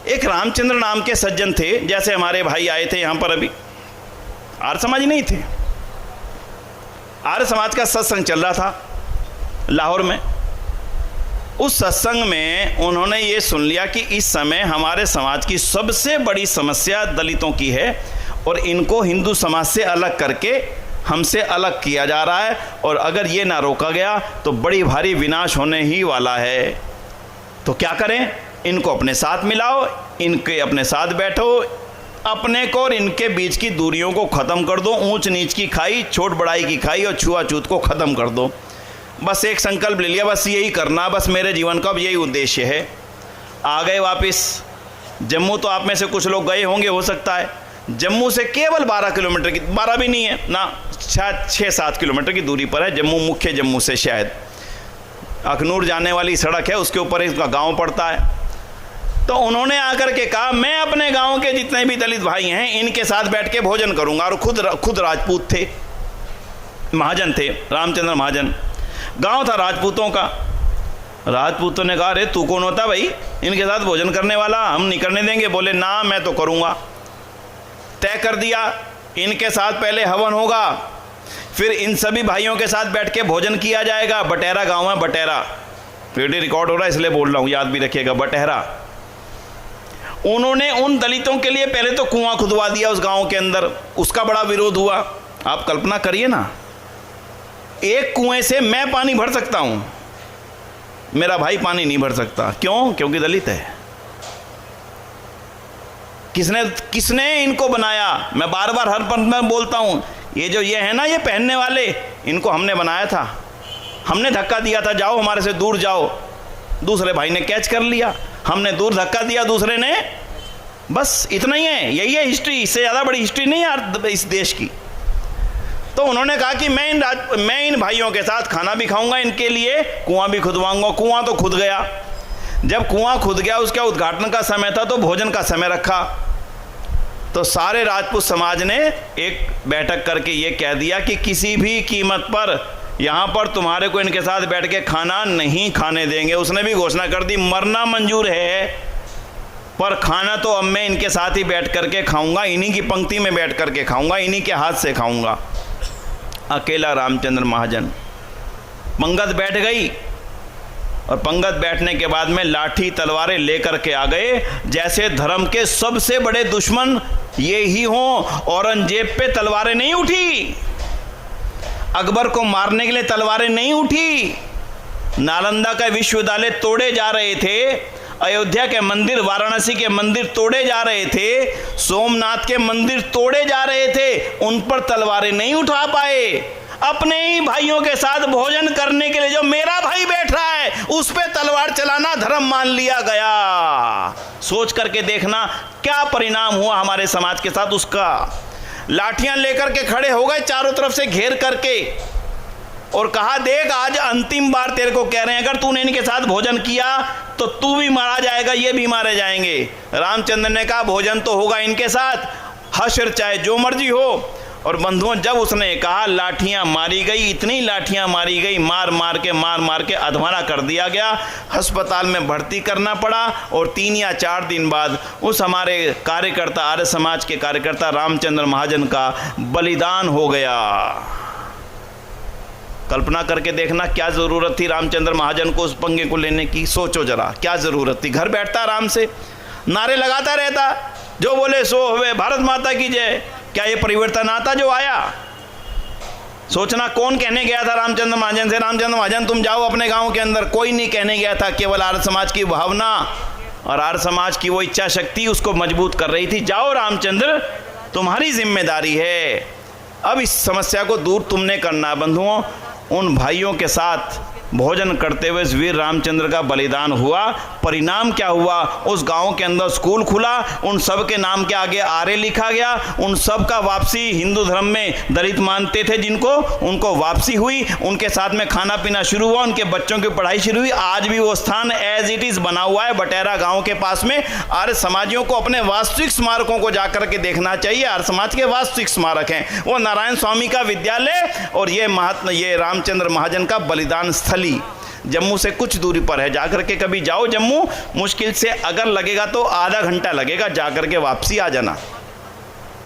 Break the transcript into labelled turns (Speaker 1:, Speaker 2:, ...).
Speaker 1: एक रामचंद्र नाम के सज्जन थे, जैसे हमारे भाई आए थे यहाँ पर अभी, आर्य समाजी नहीं थे, आर्य समाज का सत्संग चल रहा था लाहौर में। उस सत्संग में उन्होंने ये सुन लिया कि इस समय हमारे समाज की सबसे बड़ी समस्या दलितों की है और इनको हिंदू समाज से अलग करके हमसे अलग किया जा रहा है, और अगर ये ना रोका गया तो बड़ी भारी विनाश होने ही वाला है। तो क्या करें, इनको अपने साथ मिलाओ, इनके अपने साथ बैठो, अपने को और इनके बीच की दूरियों को ख़त्म कर दो, ऊंच नीच की खाई, छोट बड़ाई की खाई और छुआछूत को ख़त्म कर दो। बस एक संकल्प ले लिया, बस यही करना, बस मेरे जीवन का अब यही उद्देश्य है। आ गए वापस जम्मू। तो आप में से कुछ लोग गए होंगे, हो सकता है। जम्मू से केवल 12 किलोमीटर की, 12 भी नहीं है ना, शायद 6-7 किलोमीटर की दूरी पर है जम्मू, मुख्य जम्मू से शायद अखनूर जाने वाली सड़क है, उसके ऊपर इसका गांव पड़ता है। तो उन्होंने आकर के कहा मैं अपने गांव के जितने भी दलित भाई हैं इनके साथ बैठ के भोजन करूंगा। और खुद राजपूत थे, महाजन थे, रामचंद्र महाजन, गांव था राजपूतों का। राजपूतों ने कहा अरे तू कौन होता भाई इनके साथ भोजन करने वाला, हम नहीं करने देंगे। बोले ना मैं तो करूंगा। तय कर दिया, इनके साथ पहले हवन होगा, फिर इन सभी भाइयों के साथ बैठ के भोजन किया जाएगा। बटेरा गांव है, बटेरा, वीडियो रिकॉर्ड हो रहा है इसलिए बोल रहा हूं, याद भी रखिएगा, बटेरा। उन्होंने उन दलितों के लिए पहले तो कुआं खुदवा दिया उस गांव के अंदर, उसका बड़ा विरोध हुआ। आप कल्पना करिए ना, एक कुएं से मैं पानी भर सकता हूं, मेरा भाई पानी नहीं भर सकता। क्यों? क्योंकि दलित है। किसने इनको बनाया? मैं बार बार हर पंथ में बोलता हूं, ये है ना, ये पहनने वाले, इनको हमने बनाया था, हमने धक्का दिया था, जाओ हमारे से दूर जाओ। दूसरे भाई ने कैच कर लिया, हमने दूर धक्का दिया, दूसरे ने, बस इतना ही है, यही है हिस्ट्री, इससे ज़्यादा बड़ी हिस्ट्री नहीं है इस देश की। तो उन्होंने कहा कि मैं इन भाइयों के साथ खाना भी खाऊंगा, इनके लिए कुआं भी खुदवाऊंगा। कुआं तो खुद गया। जब कुआं खुद गया, उसका उद्घाटन का समय था तो भोजन का समय रखा। तो सारे राजपूत समाज ने एक बैठक करके ये कह दिया कि किसी भी कीमत पर यहाँ पर तुम्हारे को इनके साथ बैठ के खाना नहीं खाने देंगे। उसने भी घोषणा कर दी मरना मंजूर है, पर खाना तो अब मैं इनके साथ ही बैठ करके खाऊंगा, इन्हीं की पंक्ति में बैठ करके खाऊंगा, इन्हीं के हाथ से खाऊंगा। अकेला रामचंद्र महाजन। पंगत बैठ गई और पंगत बैठने के बाद में लाठी तलवारें लेकर के आ गए, जैसे धर्म के सबसे बड़े दुश्मन ये ही हों। औरंगजेब पे तलवारें नहीं उठी, अकबर को मारने के लिए तलवारें नहीं उठी। नालंदा का विश्वविद्यालय तोड़े जा रहे थे, अयोध्या के मंदिर, वाराणसी के मंदिर तोड़े जा रहे थे, सोमनाथ के मंदिर तोड़े जा रहे थे, उन पर तलवारें नहीं उठा पाए। अपने ही भाइयों के साथ भोजन करने के लिए जो मेरा भाई बैठ रहा है उस पे तलवार चलाना धर्म मान लिया गया। सोच करके देखना क्या परिणाम हुआ हमारे समाज के साथ उसका। लाठियां लेकर के खड़े हो गए चारों तरफ से घेर करके और कहा देख आज अंतिम बार तेरे को कह रहे हैं, अगर तूने इनके साथ भोजन किया तो तू भी मारा जाएगा, ये भी मारे जाएंगे। रामचंद्र ने कहा भोजन तो होगा इनके साथ, हश्र चाहे जो मर्जी हो। और बंधुओं जब उसने कहा लाठियां मारी गई, इतनी लाठियां मारी गई, मार मार के अधमरा कर दिया गया, अस्पताल में भर्ती करना पड़ा। और 3 या 4 दिन बाद उस हमारे कार्यकर्ता, आर्य समाज के कार्यकर्ता रामचंद्र महाजन का बलिदान हो गया। कल्पना करके देखना क्या ज़रूरत थी रामचंद्र महाजन को उस पंगे को लेने की। सोचो जरा क्या ज़रूरत थी। घर बैठता आराम से, नारे लगाता रहता, जो बोले सो हुए, भारत माता की जय। क्या ये परिवर्तन आता जो आया? सोचना कौन कहने गया था रामचंद्र महाजन से, रामचंद्र महाजन तुम जाओ अपने गांव के अंदर? कोई नहीं कहने गया था, केवल आर्य समाज की भावना और आर्य समाज की वो इच्छा शक्ति उसको मजबूत कर रही थी। जाओ रामचंद्र, तुम्हारी जिम्मेदारी है, अब इस समस्या को दूर तुमने करना। बंधुओं, उन भाइयों के साथ भोजन करते हुए वीर रामचंद्र का बलिदान हुआ। परिणाम क्या हुआ? उस गांव के अंदर स्कूल खुला, उन सब के नाम के आगे आर्य लिखा गया, उन सब का वापसी हिंदू धर्म में दलित मानते थे जिनको, उनको वापसी हुई, उनके साथ में खाना पीना शुरू हुआ, उनके बच्चों की पढ़ाई शुरू हुई। आज भी वो स्थान एज इट इज बना हुआ है बटेरा गाँव के पास में। आर्य समाजियों को अपने वास्तविक स्मारकों को जाकर के देखना चाहिए। आर्य समाज के वास्तविक स्मारक हैं वो नारायण स्वामी का विद्यालय और ये रामचंद्र महाजन का बलिदान स्थली। जम्मू से कुछ दूरी पर है, जाकर के कभी जाओ जम्मू, मुश्किल से अगर लगेगा तो आधा घंटा लगेगा, जाकर के वापसी आ जाना।